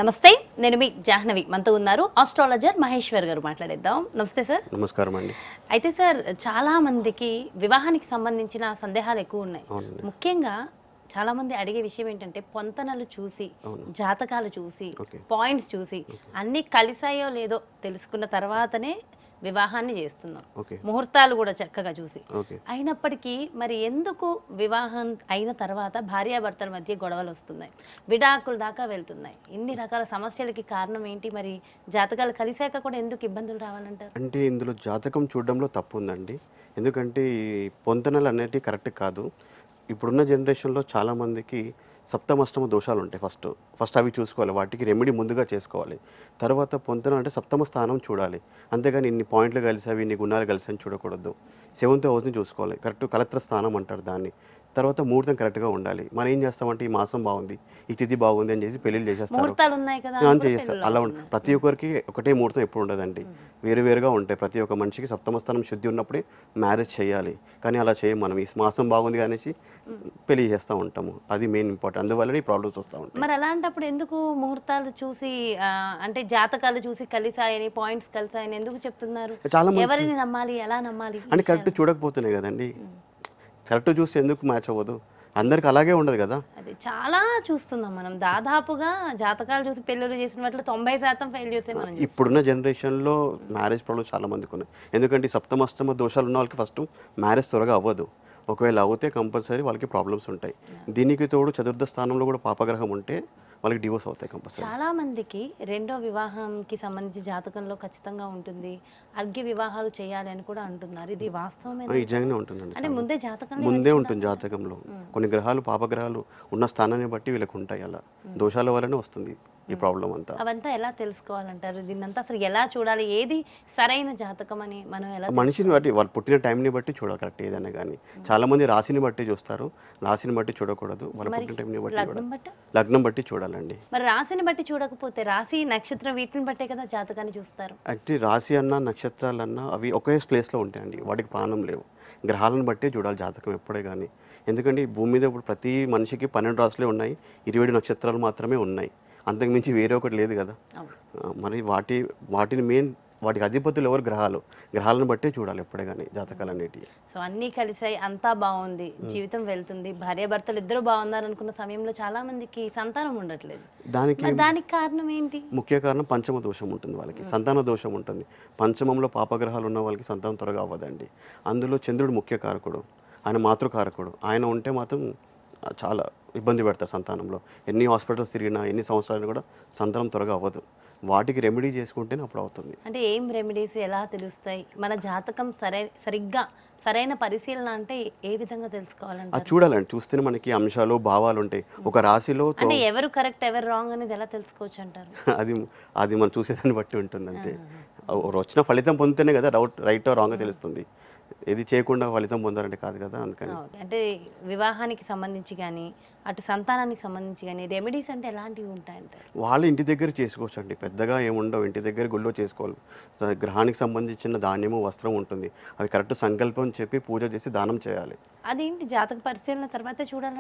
నమస్తే, నేను మీ జాహ్నవి. మనతో ఉన్నారు ఆస్ట్రాలజర్ మహేశ్వర్ గారు. మాట్లాడేద్దాం. నమస్తే సార్. నమస్కారం అండి. అయితే సార్, చాలా మందికి వివాహానికి సంబంధించిన సందేహాలు ఎక్కువ ఉన్నాయి. ముఖ్యంగా చాలా మంది అడిగే విషయం ఏంటంటే, పొంతనలు చూసి, జాతకాలు చూసి, పాయింట్స్ చూసి అన్నీ కలిసాయో లేదో తెలుసుకున్న తర్వాతనే వివాహాన్ని చేస్తున్నాం. ముహూర్తాలు కూడా చక్కగా చూసి. అయినప్పటికీ మరి ఎందుకు వివాహం అయిన తర్వాత భార్యాభర్తల మధ్య గొడవలు వస్తున్నాయి, విడాకుల దాకా వెళ్తున్నాయి? ఇన్ని రకాల సమస్యలకి కారణం ఏంటి? మరి జాతకాలు కలిసాక కూడా ఎందుకు ఇబ్బందులు రావాలంటారు? అంటే ఇందులో జాతకం చూడడంలో తప్పు ఉందండి. ఎందుకంటే ఈ పొంతనలు అనేటివి కరెక్ట్ కాదు. ఇప్పుడున్న జనరేషన్లో చాలామందికి సప్తమష్టమ దోషాలు ఉంటాయి. ఫస్ట్ అవి చూసుకోవాలి, వాటికి రెమెడీ ముందుగా చేసుకోవాలి. తర్వాత పొంతన అంటే సప్తమ స్థానం చూడాలి. అంతేగాని ఇన్ని పాయింట్లు కలిసావి, ఇన్ని గుణాలు కలిసాయని చూడకూడదు. సెవెంత్ హౌస్ని చూసుకోవాలి. కరెక్ట్ కలత్ర స్థానం అంటారు దాన్ని. తర్వాత ముహూర్తం కరెక్ట్గా ఉండాలి. మనం ఏం చేస్తామంటే ఈ మాసం బాగుంది, ఈ తిథి బాగుంది అని చేసి పెళ్ళిళ్ళు చేసేస్తారు, చేస్తారు. అలా ప్రతి ఒక్కరికి ఒకటే ముహూర్తం ఎప్పుడు ఉండదండి, వేరువేరుగా ఉంటాయి. ప్రతి ఒక్క మనిషికి సప్తమ స్థానం శుద్ధి ఉన్నప్పుడే మ్యారేజ్ చేయాలి. కానీ అలా చేయం మనం. ఈ మాసం బాగుంది అనేసి పెళ్లి చేస్తూ ఉంటాము. అది మెయిన్ ఇంపార్టెంట్. అందువల్ల ఈ ప్రాబ్లమ్స్ వస్తూ ఉంటాయి. మరి అలాంటప్పుడు ఎందుకు ముహూర్తాలు చూసి, అంటే జాతకాలు చూసి కలిసాయని, పాయింట్స్ కలిసాయని ఎందుకు చెప్తున్నారు? చాలా ఎవరిని నమ్మాలి, ఎలా నమ్మాలి అని కరెక్ట్ చూడకపోతున్నాయి కదండి. కరెక్ట్ చూసి ఎందుకు మ్యాచ్ అవ్వదు? అందరికి అలాగే ఉండదు కదా. అది చాలా చూస్తున్నాం మనం. దాదాపుగా జాతకాలు చూసి పెళ్ళిళ్ళు చేసిన వాటిలో 90% ఫెయిల్యూర్సే మనం. ఇప్పుడున్న జనరేషన్లో మ్యారేజ్ ప్రాబ్లమ్స్ చాలా మందికి ఉన్నాయి. ఎందుకంటే సప్తమష్టమ దోషాలు ఉన్న వాళ్ళకి ఫస్ట్ మ్యారేజ్ త్వరగా అవ్వదు. ఒకవేళ అవుతే కంపల్సరీ వాళ్ళకి ప్రాబ్లమ్స్ ఉంటాయి. దీనికి తోడు చతుర్థ స్థానంలో కూడా పాపగ్రహం ఉంటే వాళ్ళకి డివోర్స్ అవుతాయి కంపల్సరీ. చాలా మందికి రెండో వివాహంకి సంబంధించి జాతకంలో ఖచ్చితంగా ఉంటుంది, అర్ఘ్య వివాహాలు చేయాలి అని కూడా అంటున్నారు. ఇది వాస్తవమే? నిజంగానే ఉంటుందండి. అంటే ముందే ఉంటుంది జాతకంలో. కొన్ని గ్రహాలు పాపగ్రహాలు ఉన్న స్థానాన్ని బట్టి వీళ్ళకి ఉంటాయి. అలా దోషాల వల్లనే వస్తుంది ఈ ప్రాబ్లం అంతా. అవంతా ఎలా తెలుసుకోవాలంటారు? దీన్నంతా అసలు ఎలా చూడాలి? ఏది సరైన జాతకం అని మనం ఎలా? మనిషిని బట్టి, వాళ్ళు పుట్టిన టైంని బట్టి చూడాలి కరెక్ట్ ఏదైనా కానీ. చాలా మంది రాశిని బట్టి చూస్తారు, రాశిని బట్టి చూడకూడదు. వాళ్ళ పుట్టిన టైంని బట్టి, లగ్నం బట్టి చూడాలండి. మరి రాశిని బట్టి చూడకపోతే, రాశి నక్షత్రం వీటిని బట్టే కదా జాతకాన్ని చూస్తారు. యాక్చువల్లీ రాశి అన్నా నక్షత్రాలన్నా అవి ఒకే ప్లేస్లో ఉంటాయండి, వాటికి ప్రాణం లేవు. గ్రహాలను బట్టే చూడాలి జాతకం ఎప్పుడే కానీ. ఎందుకంటే ఈ భూమి మీద ఇప్పుడు ప్రతి మనిషికి 12 రాశులే ఉన్నాయి, 27 నక్షత్రాలు మాత్రమే ఉన్నాయి. అంతకుమించి వేరే ఒకటి లేదు కదా. మరి వాటిని మెయిన్ వాటికి అధిపతులు ఎవరు? గ్రహాలను బట్టే చూడాలి ఎప్పుడే కానీ జాతకాలు అనేటివి. సో అన్నీ కలిసాయి, అంతా బాగుంది, జీవితం వెళ్తుంది, భార్యాభర్తలు ఇద్దరు బాగున్నారు అనుకున్న సమయంలో చాలా మందికి సంతానం ఉండట్లేదు. దానికి కారణం ఏంటి? ముఖ్య కారణం పంచమ దోషం ఉంటుంది వాళ్ళకి, సంతాన దోషం ఉంటుంది. పంచమంలో పాపగ్రహాలు ఉన్న వాళ్ళకి సంతానం త్వరగా అవ్వదండి. అందులో చంద్రుడు ముఖ్య కారకుడు, ఆయన మాతృకారకుడు. ఆయన ఉంటే మాత్రం చాలా ఇబ్బంది పెడతారు సంతానంలో. ఎన్ని హాస్పిటల్స్ తిరిగినా, ఎన్ని సంవత్సరాలు కూడా సంతానం త్వరగా అవ్వదు. వాటికి రెమెడీ చేసుకుంటేనే అప్పుడు అవుతుంది. అంటే ఏం రెమెడీస్ ఎలా తెలుస్తాయి? మన జాతకం సరిగ్గా సరైన పరిశీలన అంటే ఏ విధంగా తెలుసుకోవాలంటే? అది చూడాలండి. చూస్తేనే మనకి అంశాలు, భావాలు ఉంటాయి. ఒక రాశిలో అంటే ఎవరు కరెక్ట్, ఎవరు రాంగ్ అనేది ఎలా తెలుసుకోవచ్చు అంటారు? అది మనం చూసేదాన్ని బట్టి ఉంటుంది అంతే. వచ్చిన ఫలితం పొందితేనే కదా రైట్ రాంగ్ తెలుస్తుంది. ఇది చేయకుండా ఫలితం పొందాలంటే కాదు కదా. అందుకని అంటే వివాహానికి సంబంధించి కానీ, అటు సంతానానికి సంబంధించి కానీ రెమెడీస్ అంటే ఎలాంటివి ఉంటాయంటే? వాళ్ళు ఇంటి దగ్గర చేసుకోవచ్చు అండి, పెద్దగా ఏముండవు. ఇంటి దగ్గర గుళ్ళో చేసుకోవాలి. గ్రహానికి సంబంధించిన ధాన్యము, వస్త్రం ఉంటుంది. అవి కరెక్ట్ సంకల్పం చెప్పి పూజ చేసి దానం చేయాలి. అదేంటి జాతక పరిశీలన తర్వాతే చూడాలి?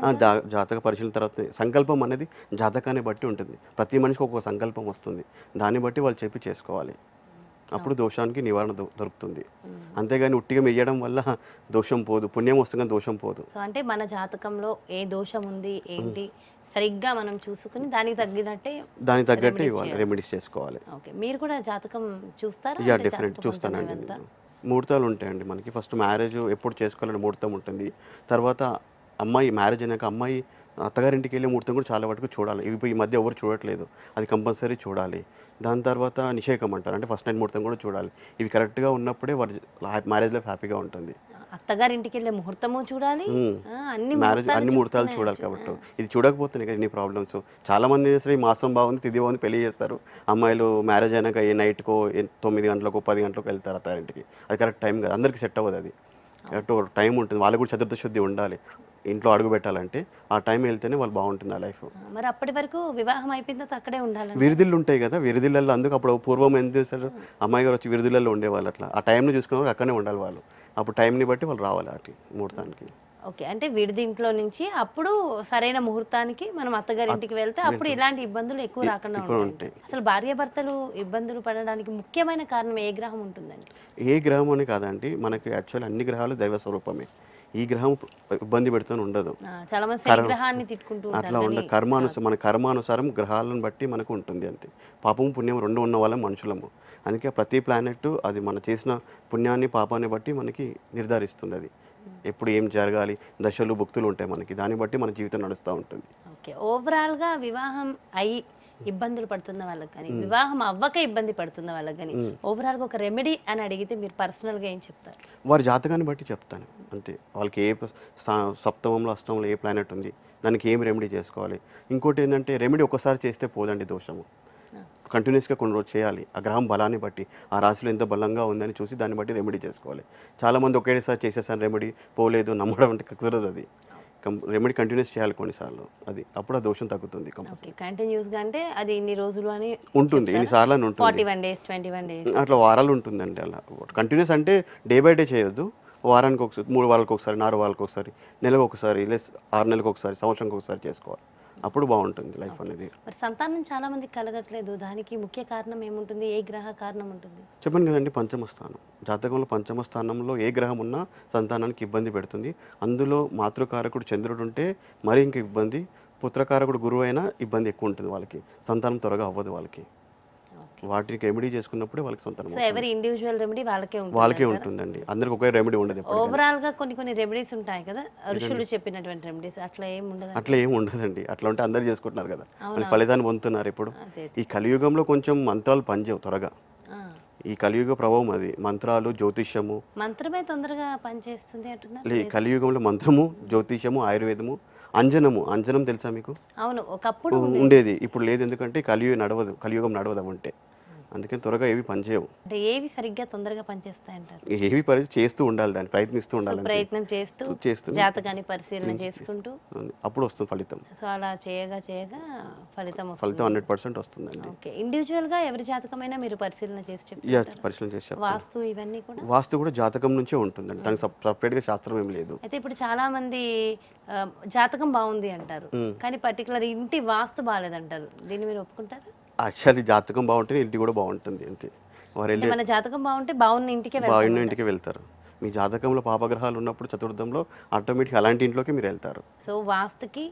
జాతక పరిశీలన తర్వాత సంకల్పం అనేది జాతకాన్ని బట్టి ఉంటుంది. ప్రతి మనిషికి ఒక్కొక్క సంకల్పం వస్తుంది, దాన్ని బట్టి వాళ్ళు చెప్పి చేసుకోవాలి. అప్పుడు దోషానికి నివారణ దొరుకుతుంది. అంతేగాని ఉట్టిగా మెయ్యడం వల్ల దోషం పోదు, పుణ్యం వస్తుంది కానీ దోషం పోదు. సో అంటే మన జాతకంలో ఏ దోషం ఉంది ఏంటి సరిగ్గా మనం చూసుకుని దానికి తగ్గట్టే ఇవ్వాలి, రెమెడీస్ చేసుకోవాలి. ఓకే, మీరు కూడా జాతకం చూస్తారా? డెఫినెట్ చూస్తానండి. ముహూర్తాలు ఉంటాయండి మనకి. ఫస్ట్ మ్యారేజ్ ఎప్పుడు చేసుకోవాలని ముహూర్తం ఉంటుంది. తర్వాత అమ్మాయి మ్యారేజ్ అయినాక అమ్మాయి అత్తగారింటికి వెళ్ళే ముహూర్తం కూడా చాలా వరకు చూడాలి. ఇవి ఈ మధ్య ఎవరు చూడట్లేదు, అది కంపల్సరీ చూడాలి. దాని తర్వాత నిషేకం అంటారు, అంటే ఫస్ట్ నైట్ ముహూర్తం కూడా చూడాలి. ఇవి కరెక్ట్గా ఉన్నప్పుడే వారి మ్యారేజ్ లైఫ్ హ్యాపీగా ఉంటుంది. అత్తగారింటికి వెళ్ళే ముహూర్తము చూడాలి, అన్ని ముహూర్తాలు చూడాలి. కాబట్టి ఇది చూడకపోతే కదా ఇన్ని ప్రాబ్లమ్స్. చాలా మంది ఈ మాసం బాగుంది, తిథి బాగుంది, పెళ్లి చేస్తారు. అమ్మాయిలు మ్యారేజ్ అయినాక ఏ నైట్కో 9 గంటలకో 10 గంటలకు వెళ్తారు అత్తారింటికి. అది కరెక్ట్ టైం కదా, అందరికీ సెట్ అవ్వదు. అది కరెక్ట్ టైం ఉంటుంది. వాళ్ళకి కూడా చతుర్థ శుద్ధి ఉండాలి. ఇంట్లో అడుగు పెట్టాలంటే ఆ టైం వెళ్తేనే వాళ్ళు బాగుంటుంది ఆ లైఫ్. మరి అప్పటి వరకు వివాహం అయిపోయిన తర్వాత అక్కడే ఉండాలి. విరుదిళ్ళు ఉంటాయి కదా, విరుదిళ్ళల్లో అందుకు అప్పుడు పూర్వం ఏం చేస్తారు, అమ్మాయి గారు వచ్చి విరుదిళ్ళల్లో ఉండేవాళ్ళు. అట్లా ఆ టైంని చూసుకున్న అక్కడనే ఉండాలి వాళ్ళు. అప్పుడు టైంని బట్టి వాళ్ళు రావాలి అటు ముహూర్తానికి. ఓకే. అంటే విడిది ఇంట్లో నుంచి అప్పుడు సరైన ముహూర్తానికి మనం అత్తగారింటికి వెళ్తే అప్పుడు ఇలాంటి ఇబ్బందులు ఎక్కువ రాకుండా ఉంటాయి. అసలు భార్యాభర్తలు ఇబ్బందులు పడడానికి ముఖ్యమైన కారణం ఏ గ్రహం ఉంటుందండి? ఏ గ్రహం అని కాదండి, మనకి యాక్చువల్ అన్ని గ్రహాలు దైవ స్వరూపమే. ఈ గ్రహం ఇబ్బంది పెడుతూనే ఉండదు. చాలా మంది శని గ్రహాన్ని తిట్టుకుంటూ అట్లా ఉంటారు. మన కర్మానుసారం గ్రహాలను బట్టి మనకు ఉంటుంది అంతే. పాపం పుణ్యం రెండు ఉన్న వాళ్ళం మనుషులము. అందుకే ప్రతి ప్లానెట్ అది మనం చేసిన పుణ్యాన్ని పాపాన్ని బట్టి మనకి నిర్ధారిస్తుంది. అది ఎప్పుడు ఏం జరగాలి, దశలు భుక్తులు ఉంటాయి మనకి, దాన్ని బట్టి మన జీవితం నడుస్తూ ఉంటుంది. ఓకే. ఓవరాల్గా వివాహం అయి ఇబ్బందులు పడుతున్న వాళ్ళకి కానీ, వివాహం అవ్వక ఇబ్బంది పడుతున్న వాళ్ళకి కానీ ఓవరాల్గా ఒక రెమెడీ అని అడిగితే మీరు పర్సనల్గా ఏం చెప్తారు? వారి జాతకాన్ని బట్టి చెప్తాను అంతే. వాళ్ళకి ఏ సప్తమంలో అష్టమంలో ఏ ప్లానెట్ ఉంది, దానికి ఏం రెమెడీ చేసుకోవాలి. ఇంకోటి ఏంటంటే రెమెడీ ఒకసారి చేస్తే పోదండి దోషము. కంటిన్యూస్గా కొన్ని రోజులు చేయాలి. ఆ గ్రహం బలాన్ని బట్టి, ఆ రాశిలో ఎంత బలంగా ఉందని చూసి దాన్ని బట్టి రెమెడీ చేసుకోవాలి. చాలామంది ఒకేసారి చేసేసాను రెమెడీ పోలేదు నమ్మడం అంటే కుదరదు. అది రెమెడీ కంటిన్యూస్ చేయాలి కొన్నిసార్లు, అది అప్పుడు ఆ దోషం తగ్గుతుంది. కంటిన్యూస్గా అంటే అది ఇన్ని రోజులు అని ఉంటుంది, ఇన్నిసార్లు అని ఉంటుంది. 41 days 21 days అట్లా వారాలు ఉంటుందండి. అలా కంటిన్యూస్ అంటే డే బై డే చేయొద్దు. వారానికి ఒకసారి, 3 వారాలకు ఒకసారి, 4 వారాలకు ఒకసారి, నెలకు ఒకసారి, లేదా 6 నెలలకు ఒకసారి, సంవత్సరానికి ఒకసారి చేసుకోవాలి. అప్పుడు బాగుంటుంది లైఫ్ అనేది. మరి సంతానం చాలా మందికి కలగట్లేదు, దానికి ముఖ్య కారణం ఏముంటుంది? ఏ గ్రహ కారణం ఉంటుంది? చెప్పండి కదండి, పంచమ స్థానం. జాతకంలో పంచమ స్థానంలో ఏ గ్రహం ఉన్నా సంతానానికి ఇబ్బంది పెడుతుంది. అందులో మాతృకారకుడు చంద్రుడు ఉంటే మరీ ఇంక ఇబ్బంది. పుత్రకారకుడు గురువు అయినా ఇబ్బంది ఎక్కువ ఉంటుంది వాళ్ళకి, సంతానం త్వరగా అవ్వదు వాళ్ళకి. వాటికి రెమెడీ చేసుకున్నప్పుడే వాళ్ళకి సంతానం. సో ఎవరి ఇండివిజువల్ రెమెడీ వాళ్ళకే ఉంటుందండి. అందరికి ఒకే రెమెడీ ఉండదు. ఓవరాల్ గా కొన్ని రెమెడీస్ ఉంటాయి కదా, ఋషులు చెప్పినటువంటి రెమెడీస్, అట్లా ఏం ఉండదు. అట్లా ఏం ఉండదండి. అట్లా ఉంటే అందరు చేసుకుంటున్నారు కదా, ఫలితాన్ని పొందుతున్నారు. ఇప్పుడు ఈ కలియుగంలో కొంచెం మంత్రాలు పనిచేయవు త్వరగా. ఈ కలియుగ ప్రభావం అది. మంత్రాలు, జ్యోతిష్యము. మంత్రమే తొందరగా పనిచేస్తుంది అంటున్నారు. కలియుగంలో మంత్రము, జ్యోతిష్యము, ఆయుర్వేదము, అంజనం తెలుసా మీకు? అవును, ఒకప్పుడు ఉండేది, ఇప్పుడు లేదు. ఎందుకంటే కలియుగం నడవదు ఉంటే. అందుకని త్వరగా ఏవి పనిచేయవు. అంటే ఏవి సరిగ్గా తొందరగా పనిచేస్తాయి అంటారు? ఏవి చేస్తూ ఉండాలి, దాన్ని ప్రయత్నిస్తూ ఉండాలి. ప్రయత్నం చేస్తూ జాతకాన్ని పరిశీలన చేసుకుంటూ అప్పుడు వస్తుంది ఫలితం. సో అలా చేయగా ఫలితం 100% వస్తుందండి. ఓకే. ఇండివిజువల్ గా ఎవరి జాతకమైనా మీరు పరిశీలన చేసి పరిశీలన చేసి వాస్తు ఇవన్నీ కూడా వాస్తు కూడా జాతకం నుంచే ఉంటుందండి. దానికి సపరేట్ గా శాస్త్రం ఏం లేదు. అయితే ఇప్పుడు చాలా మంది జాతకం బాగుంది అంటారు, కానీ పర్టికులర్ ఇంటి వాస్తు బాగాలేదంటారు. దీన్ని మీరు ఒప్పుకుంటారు? యాక్చువల్లీ జాతకం బాగుంటే ఇంటి కూడా బాగుంటుంది అంతే. మన జాతకం బాగుంటే బాగున్న ఇంటికి వెళ్తారు. మీ జాతకంలో పాపగ్రహాలు ఉన్నప్పుడు చతుర్థంలో ఆటోమేటిక్ అలాంటి ఇంట్లోకి మీరు వెళ్తారు. సో వాస్తుకి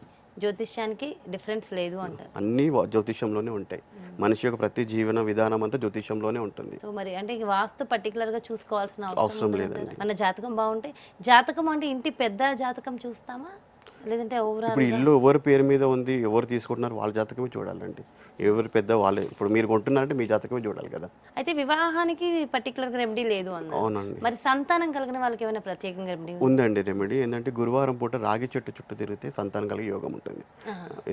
జ్యోతిష్యానికి డిఫరెన్స్ లేదు అంటారు? అన్ని జ్యోతిష్యంలోనే ఉంటాయి. మనిషి యొక్క ప్రతి జీవన విధానం అంతా జ్యోతిష్యంలోనే ఉంటుంది. సో మరి అంటే వాస్తు పర్టికులర్ గా చూసుకోవాల్సిన అవసరం లేదండి. మన జాతకం బాగుంటే, జాతకం అంటే ఇంటి పెద్ద జాతకం చూస్తామా, లేదంటే ఓవరాల్ ఇప్పుడు ఇల్లు ఎవరి పేరు మీద ఉంది, ఎవరు తీసుకుంటున్నారు, వాళ్ళ జాతకమే చూడాలండి. ఎవరు పెద్ద వాళ్ళే. ఇప్పుడు మీరు కొంటున్నారంటే మీ జాతకమే చూడాలి కదా. అయితే వివాహానికి పర్టికులర్ గా రెమెడీ లేదు అన్నారు. అవునండి. మరి సంతానం కలిగిన వాళ్ళకి ఏమైనా ప్రత్యేకంగా రెమెడీ ఉందండి? రెమెడీ ఏంటంటే గురువారం పూట రాగి చెట్టు చుట్టూ తిరిగితే సంతానం కలిగే యోగం ఉంటుంది.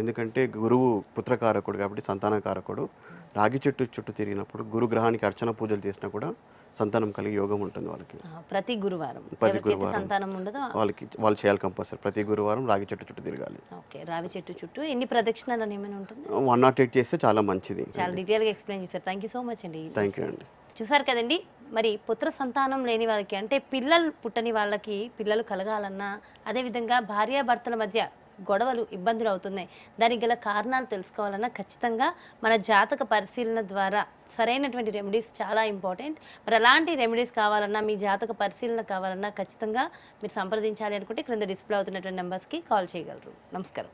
ఎందుకంటే గురువు పుత్రకారకుడు కాబట్టి సంతానకారకుడు. రాగి చెట్టు చుట్టూ తిరిగినప్పుడు గురు గ్రహానికి అర్చన పూజలు చేసినా కూడా సంతానం కలిగే యోగం ఉంటుంది వాళ్ళకి. ప్రతి గురువారం సంతానం ఉండదు వాళ్ళు చేయాలి కంపల్సరీ. ప్రతి గురువారం రాగి చెట్టు చుట్టూ తిరగాలి. ఓకే. రాగి చెట్టు చుట్టూ ఎన్ని ప్రదక్షిణాలు అని ఏమైనా ఉంటుంది? 108 చేస్తే చాలా మంచిది. చాలా డీటెయిల్ గా ఎక్స్ప్లెయిన్ చేశారు. థ్యాంక్ యూ సో మచ్ అండి. థ్యాంక్ యూ అండి. చూసారు కదండి, మరి పుత్ర సంతానం లేని వాళ్ళకి, అంటే పిల్లలు పుట్టని వాళ్ళకి పిల్లలు కలగాలన్నా, అదేవిధంగా భార్యాభర్తల మధ్య గొడవలు, ఇబ్బందులు అవుతున్నాయి, దానికి గల కారణాలు తెలుసుకోవాలన్నా ఖచ్చితంగా మన జాతక పరిశీలన ద్వారా సరైనటువంటి రెమెడీస్ చాలా ఇంపార్టెంట్. మరి అలాంటి రెమెడీస్ కావాలన్నా, మీ జాతక పరిశీలన కావాలన్నా ఖచ్చితంగా మీరు సంప్రదించాలి అనుకుంటే క్రింద డిస్ప్లే అవుతున్నటువంటి నెంబర్స్కి కాల్ చేయగలరు. నమస్కారం.